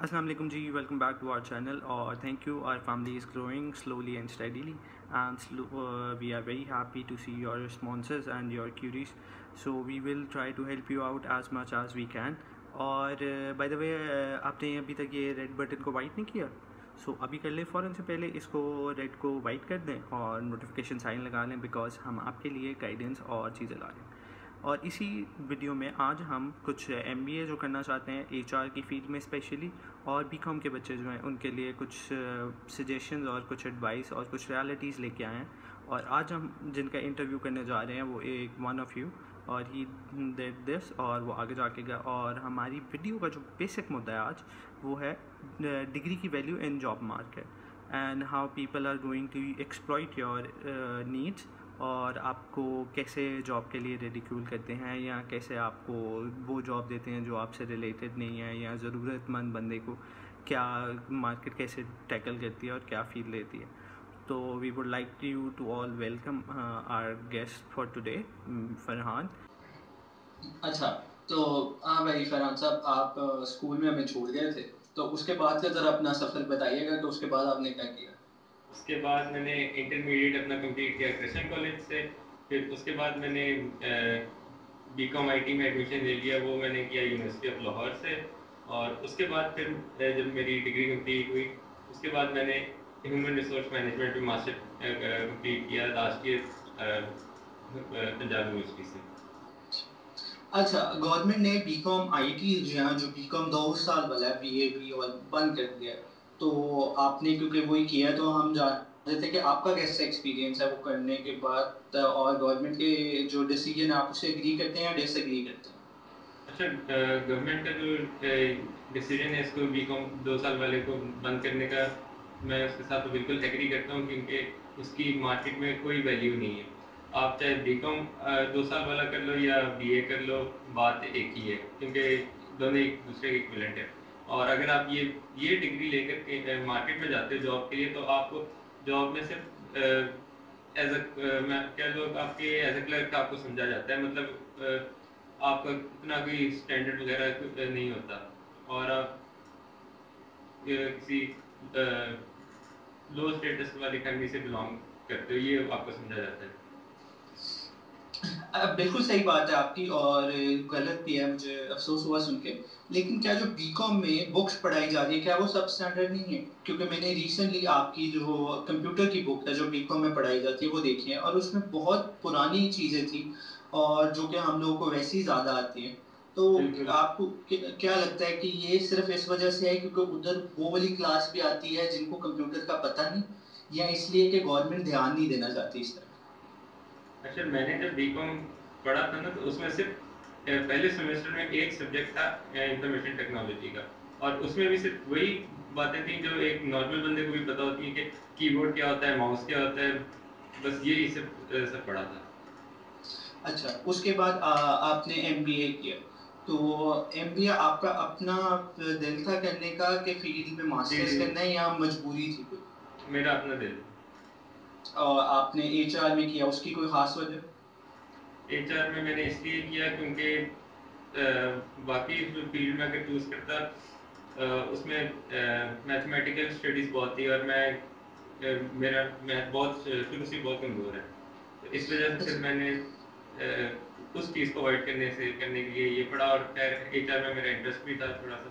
Assalamu alaikum ji, welcome back to our channel. Thank you. Our family is growing slowly and steadily, and we are very happy to see your responses and your queries. So we will try to help you out as much as we can. और by the way आपने अभी तक ये red button को white नहीं किया, सो अभी कर लें। फ़ौरन से पहले इसको रेड को वाइट कर दें और नोटिफिकेशन साइन लगा लें, बिकॉज हम आपके लिए गाइडेंस और चीज़ें ला रहे हैं। और इसी वीडियो में आज हम कुछ MBA जो करना चाहते हैं HR की फील्ड में स्पेशली, और BCom के बच्चे जो हैं उनके लिए कुछ सजेशंस और कुछ एडवाइस और कुछ रियलिटीज़ लेके आए हैं। और आज हम जिनका इंटरव्यू करने जा रहे हैं वो एक वन ऑफ़ यू, और ही डिड दिस, और वो आगे जाके गया। और हमारी वीडियो का जो बेसिक मुद्दा है आज वो है डिग्री की value in job market and how people are going to exploit your needs, और आपको कैसे जॉब के लिए रिडिक्यूल करते हैं या कैसे आपको वो जॉब देते हैं जो आपसे रिलेटेड नहीं है, या ज़रूरतमंद बंदे को क्या मार्केट कैसे टैकल करती है और क्या फील लेती है। तो we would like you to all welcome our guest for today, Farhan. अच्छा, तो हाँ भाई फरहान साहब, आप स्कूल में हमें छोड़ गए थे, तो उसके बाद का ज़रा अपना सफ़र बताइएगा। तो उसके बाद आपने क्या किया? उसके बाद मैंने इंटरमीडिएट अपना कंप्लीट किया कृष्ण कॉलेज से। फिर उसके बाद मैंने BCom IT में एडमिशन ले लिया, वो मैंने किया यूनिवर्सिटी ऑफ लाहौर से। और उसके बाद फिर जब मेरी डिग्री कंप्लीट हुई, उसके बाद मैंने ह्यूमन रिसोर्स मैनेजमेंट में मास्टर कंप्लीट किया लास्ट ईयर पंजाब यूनिवर्सिटी से। अच्छा, गवर्नमेंट ने बीकॉम आईटी जो बीकॉम 2 साल वाला है, बीए भी और बंद कर दिया है। तो आपने क्योंकि वही किया है, तो हम जान रहे थे कि आपका कैसा एक्सपीरियंस है वो करने के बाद, और गवर्नमेंट के जो डिसीजन है आप उससे एग्री करते हैं या डिसएग्री करते हैं? अच्छा, गवर्नमेंट का जो डिसीजन है इसको BCom 2 साल वाले को बंद करने का, मैं उसके साथ तो बिल्कुल एग्री करता हूँ, क्योंकि उसकी मार्केट में कोई वैल्यू नहीं है। आप चाहे BCom 2 साल वाला कर लो या BA कर लो, बात एक ही है, क्योंकि दोनों एक दूसरे के इक्विवेलेंट है। और अगर आप ये डिग्री लेकर के मार्केट में जाते हो जॉब के लिए, तो आपको जॉब में सिर्फ एज अ मैं कह लो आपके एज अ क्लर्क आपको समझा जाता है, मतलब आपका इतना कोई स्टैंडर्ड वगैरह नहीं होता। और आप किसी लो स्टेटस वाली फैमिली से बिलोंग करते हो, ये आपको समझा जाता है। बिल्कुल सही बात है आपकी, और गलत भी है, मुझे अफ़सोस हुआ सुन के। लेकिन क्या जो बीकॉम में बुक्स पढ़ाई जा रही है, क्या वो सब स्टैंडर्ड नहीं है? क्योंकि मैंने रिसेंटली आपकी जो कंप्यूटर की बुक है जो बीकॉम में पढ़ाई जाती है वो देखी है, और उसमें बहुत पुरानी चीज़ें थी और जो कि हम लोगों को वैसे ही ज़्यादा आती हैं। तो बिल्कुल। आपको क्या लगता है कि ये सिर्फ इस वजह से है क्योंकि उधर वो वाली क्लास भी आती है जिनको कंप्यूटर का पता नहीं, या इसलिए कि गवर्नमेंट ध्यान नहीं देना चाहती इस तरफ? अच्छा, मैंने जब BCom पढ़ा था ना, तो उसमें सिर्फ पहले सेमेस्टर में एक सब्जेक्ट था इंफॉर्मेशन टेक्नोलॉजी का। और उसमें भी सिर्फ वही बातें थी जो एक नॉर्मल बंदे को भी पता होती है, कि कीबोर्ड क्या होता है, माउस क्या होता है, बस यही सब पढ़ा था। अच्छा, उसके बाद आपने एमबीए किया। तो एमबीए आपका अपना दिल था करने का कि फील्ड में जी मास्टर्स जी, करना है, या मजबूरी थी कोई? मेरा अपना दिल। और आपने एचआर में किया, उसकी कोई खास वजह? HR में मैंने इसलिए किया क्योंकि बाकी फील्ड में अगर चूज़ करता, उसमें मैथमेटिकल स्टडीज़ बहुत थी, और मेरा मैथ बहुत शुरू से बहुत कमज़ोर है। तो इस वजह से फिर अच्छा। मैंने उस चीज़ को अवॉइड करने के लिए ये पढ़ा। और खैर HR में मेरा इंटरेस्ट भी था थोड़ा सा,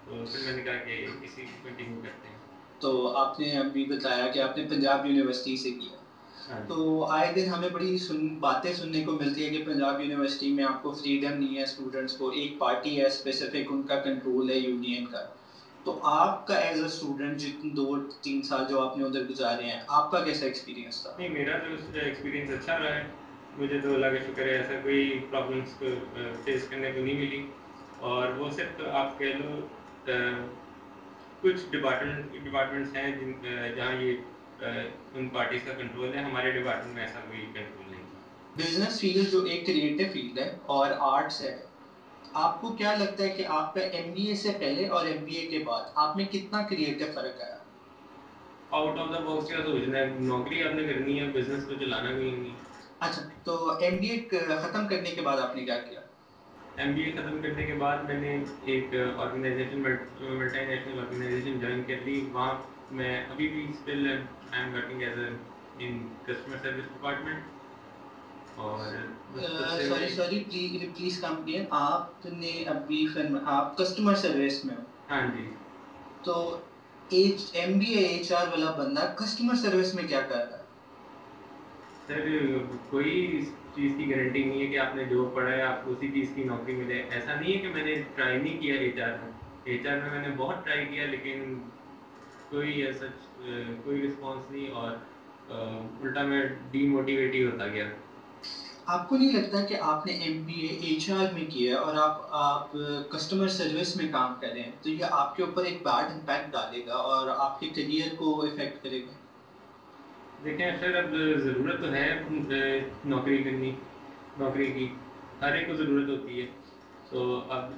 तो फिर मैंने कहा कि इसी को कंटिन्यू करते हैं। तो आपने अभी बताया कि आपने पंजाब यूनिवर्सिटी से किया। हाँ तो जी। आए दिन हमें बड़ी बातें सुनने को मिलती है कि पंजाब यूनिवर्सिटी में आपको फ्रीडम नहीं है, स्टूडेंट्स को एक पार्टी है स्पेसिफिक, उनका कंट्रोल है यूनियन का। तो आपका एज अ स्टूडेंट जितने 2-3 साल जो आपने उधर गुजारे हैं, आपका कैसा एक्सपीरियंस था? नहीं, मेरा जो एक्सपीरियंस अच्छा रहा है। मुझे तो अल्लाह का शुक्र है, ऐसा कोई प्रॉब्लम्स को फेस करने को नहीं मिली। और वो सिर्फ आप कह लो कुछ डिपार्टमेंट्स हैं जहाँ ये उन पार्टीज का कंट्रोल है। हमारे डिपार्टमेंट में ऐसा कोई कंट्रोल नहीं था। बिजनेस फील्ड जो एक क्रिएटिव फील्ड है और आर्ट्स है, आपको क्या लगता है कि आपका एमबीए से पहले और एमबीए के बाद आप में कितना क्रिएटिव फर्क आया? आउट ऑफ द बॉक्स क्या सोचना है, नौकरी आपने करनी है, बिजनेस तो चलाना कोई नहीं है। अच्छा, तो एमबीए खत्म करने के बाद आपने क्या किया? MBA ख़त्म करने के बाद मैंने एक ऑर्गेनाइजेशन मल्टीनेशनल ऑर्गेनाइजेशन ज्वाइन कर ली। वहाँ मैं अभी भी still I am working as in customer service department. और बस तब से सॉरी मैं। Sorry, please please come again. आपने अभी फिर आप कस्टमर सर्विस में हो, हाँ जी। तो एच MBA HR वाला बंदा कस्टमर सर्विस में क्या कर रहा है? सर कोई इस चीज़ की गारंटी नहीं है कि आपने जो पढ़ा है आपको उसी चीज़ की नौकरी मिले। ऐसा नहीं है कि मैंने ट्राई नहीं किया एचआर में मैंने बहुत ट्राई किया, लेकिन कोई ऐसा कोई रिस्पॉन्स नहीं, और उल्टा मैं डीमोटिवेट ही होता गया। आपको नहीं लगता कि आपने MBA HR में किया है और आप कस्टमर सर्विस में काम कर रहे हैं, तो ये आपके ऊपर एक बैड इम्पैक्ट डालेगा और आपके करियर को इफेक्ट करेगा? देखें सर, अब ज़रूरत तो है नौकरी करनी, नौकरी की हर एक को ज़रूरत होती है। तो अब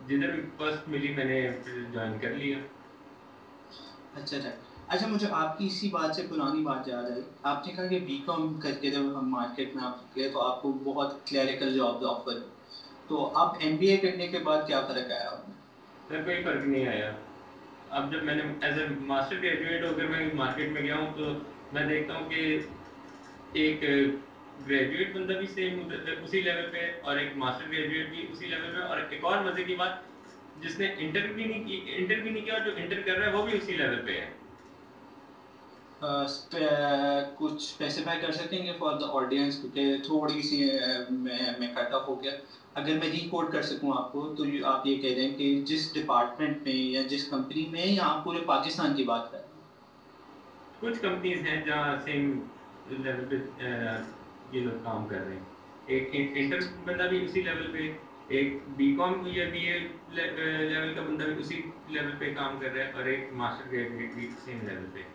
जिधर भी फर्स्ट मिली मैंने फिर ज्वाइन कर लिया। अच्छा अच्छा। अच्छा, मुझे आपकी इसी बात से पुरानी बात याद आई। आपने कहा कि BCom करके जब हम मार्केट में आप गए तो आपको बहुत क्लरिकल जॉब ऑफर हुई, तो अब MBA करने के बाद क्या फ़र्क आया आपने? सर कोई फ़र्क नहीं आया। अब जब मैंने एज ए मास्टर ग्रेजुएट होकर मैं मार्केट में गया हूँ, तो मैं देखता हूँ कि एक ग्रेजुएट बंदा भी सेम उसी लेवल पे है, और एक मास्टर ग्रेजुएट भी उसी लेवल पे, और एक और मज़े की बात, जिसने इंटर भी नहीं किया और जो इंटर कर रहा है वो भी उसी लेवल पे है। कुछ स्पेसिफाई कर सकेंगे फॉर द ऑडियंस, क्योंकि थोड़ी सी मैं कट ऑफ हो गया। अगर मैं रिकोड कर सकूं आपको, तो आप ये कह रहे हैं कि जिस डिपार्टमेंट में या जिस कंपनी में, या आप पूरे पाकिस्तान की बात कर रहे हैं? कुछ कंपनीज हैं जहाँ सेम लेवल पे ये लोग काम कर रहे हैं। एक इंटर बंदा भी उसी लेवल पे, एक बीकॉम या बीए लेवल का बंदा भी उसी लेवल पे काम कर रहा है, और एक मास्टर ग्रेजुएट भी सेम लेवल पे।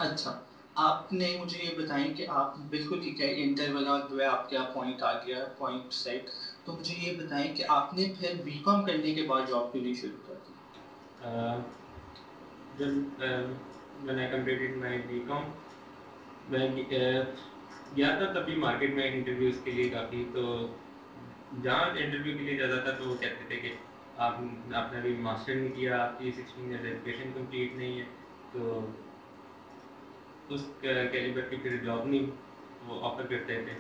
अच्छा, आपने मुझे ये बताएं कि आप बिल्कुल ठीक है, इंटर वाला जो है आपका पॉइंट आ गया, पॉइंट सेट। तो मुझे ये बताएं कि आपने फिर BCom करने के बाद जॉब क्यों नहीं शुरू कर दी? जब मैंने कंप्लीटेड माई बीकॉम, मैं गया था तभी मार्केट में इंटरव्यूज़ के लिए काफ़ी। तो जहाँ इंटरव्यू के लिए जाता था तो वो कहते थे कि आप आपने अभी मास्टर नहीं किया, आपकी 16 ईयर्स एजुकेशन कंप्लीट नहीं है, तो उस कैलिबर की फिर जॉब नहीं वो ऑफर करते थे।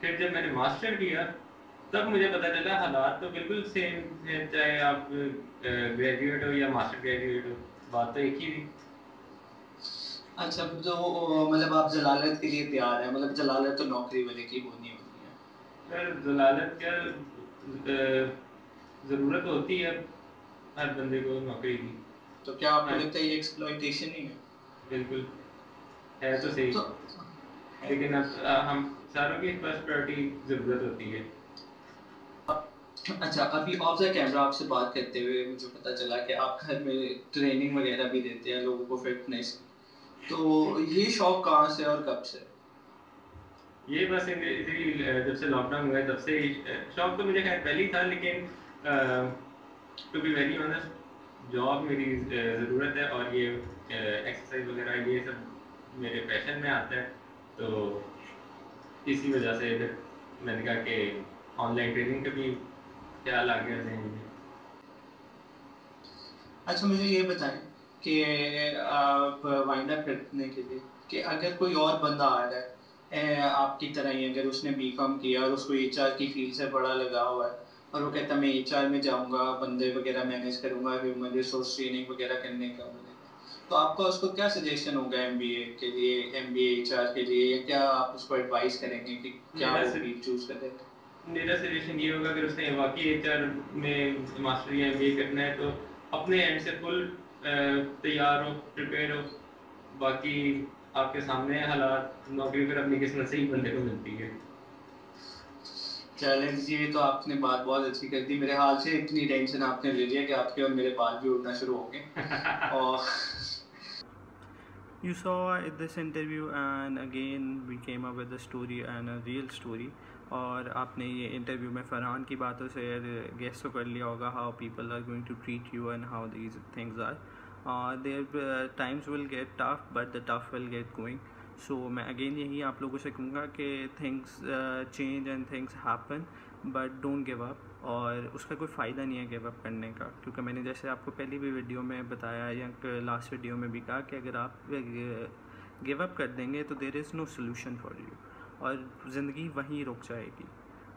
फिर जब मैंने मास्टर किया तब मुझे पता चला हालात तो बिल्कुल सेम है, चाहे आप ग्रेजुएट हो या मास्टर ग्रेजुएट हो, बात तो एक ही थी। अच्छा, तो मतलब आप जलालत के लिए तैयार हैं, मतलब जलालत तो नौकरी वाले की होनी होनी है। सर जलालत क्या, ज़रूरत होती है हर बंदे को नौकरी की। तो क्या आपको हाँ, लगता है ये एक्सप्लॉइटेशन ही है? बिल्कुल है तो सही। तो लेकिन अब हम सारों की फर्स्ट प्रायोरिटी ज़रूरत होती है। अच्छा, अभी ऑफ द कैमरा आपसे बात करते हुए मुझे पता चला कि आप घर में ट्रेनिंग वगैरह भी देते हैं लोगों को फिटनेस की। तो ये शौक कहाँ से और कब से? ये बस इधर ही जब से लॉकडाउन हुआ है तब से ही शौक तो मुझे खैर पहले ही था, लेकिन to be very honest job मेरी ज़रूरत है, और ये एक्सरसाइज वगैरह ये सब मेरे पैशन में आता है। तो इसी वजह से फिर मैंने कहा कि ऑनलाइन ट्रेनिंग का भी ख्याल आ गया जहन में। अच्छा, मुझे ये बताएं कि आप वाइंड अप करने के लिए, कि अगर कोई और बंदा आ रहा है आपकी तरह ही, अगर उसने BCom किया और उसको HR की फील्ड से बड़ा लगा हुआ है, और वो कहता है मैं HR में जाऊंगा, बंदे वगैरह मैनेज करूंगा, ह्यूमन रिसोर्स ट्रेनिंग वगैरह करने का बोलेगा, तो आपका उसको क्या सजेशन होगा MBA के लिए, MBA HR के लिए, या क्या आप उसको एडवाइस करेंगे कि क्या मेरा वो फील्ड चूज करे? मेरा सजेशन ये होगा, अगर उसने वाकई HR में मास्टर या MBA करना है तो अपने एंड से फुल तैयार हो, प्रिपेयर हो। बाकी आपके सामने है हालात, नौकरी फिर अपनी किस्मत से ही बंदे को मिलती है। चैलेंज जी, तो आपने बात बहुत अच्छी कर दी। मेरे हाल से इतनी टेंशन आपने ले लिया कि आपके और मेरे बाल भी उड़ना शुरू हो गए। और You saw this interview and again we came up with a story and a real story. और आपने ये इंटरव्यू में फरहान की बातों से गेस तो कर लिया होगा how people are going to treat you and how these things are. Their times will get tough but the tough will get going. So मैं अगेन यही आप लोगों से कहूँगा कि things change and things happen, but don't give up. और उसका कोई फ़ायदा नहीं है गिव अप करने का, क्योंकि मैंने जैसे आपको पहली भी वीडियो में बताया या लास्ट वीडियो में भी कहा कि अगर आप गिव अप कर देंगे तो there is no solution for you, और ज़िंदगी वहीं रुक जाएगी।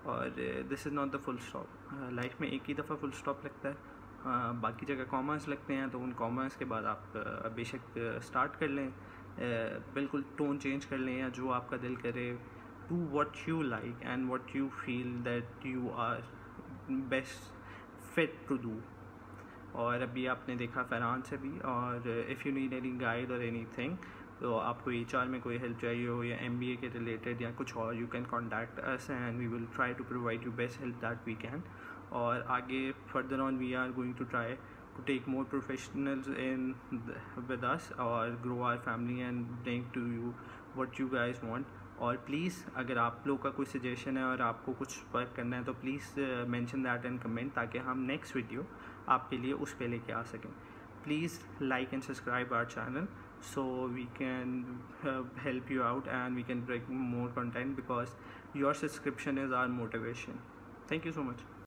और this is not the full stop. Life में एक ही दफ़ा फुल स्टॉप लगता है, बाकी जगह कॉमर्स लगते हैं, तो उन कॉमर्स के बाद आप बेशक स्टार्ट कर लें, बिल्कुल टोन चेंज कर लें, या जो आपका दिल करे, do what you like and what you feel that you are best fit to do. और अभी आपने देखा फरहान से भी, और if you need any guide और एनी थिंग, तो आपको HR में कोई हेल्प चाहिए हो या MBA के रिलेटेड या कुछ और, you can contact us and we will try to provide you best help that we can. और आगे further on we are going to try to take more professionals in with us और grow our family and bring to you what you guys want. और please अगर आप लोग का कोई suggestion है और आपको कुछ वर्क करना है तो please mention that in comment, ताकि हम नेक्स्ट वीडियो आपके लिए उस पे लेके आ सकें। Please like and subscribe our channel so we can help you out and we can bring more content, because your subscription is our motivation. Thank you so much.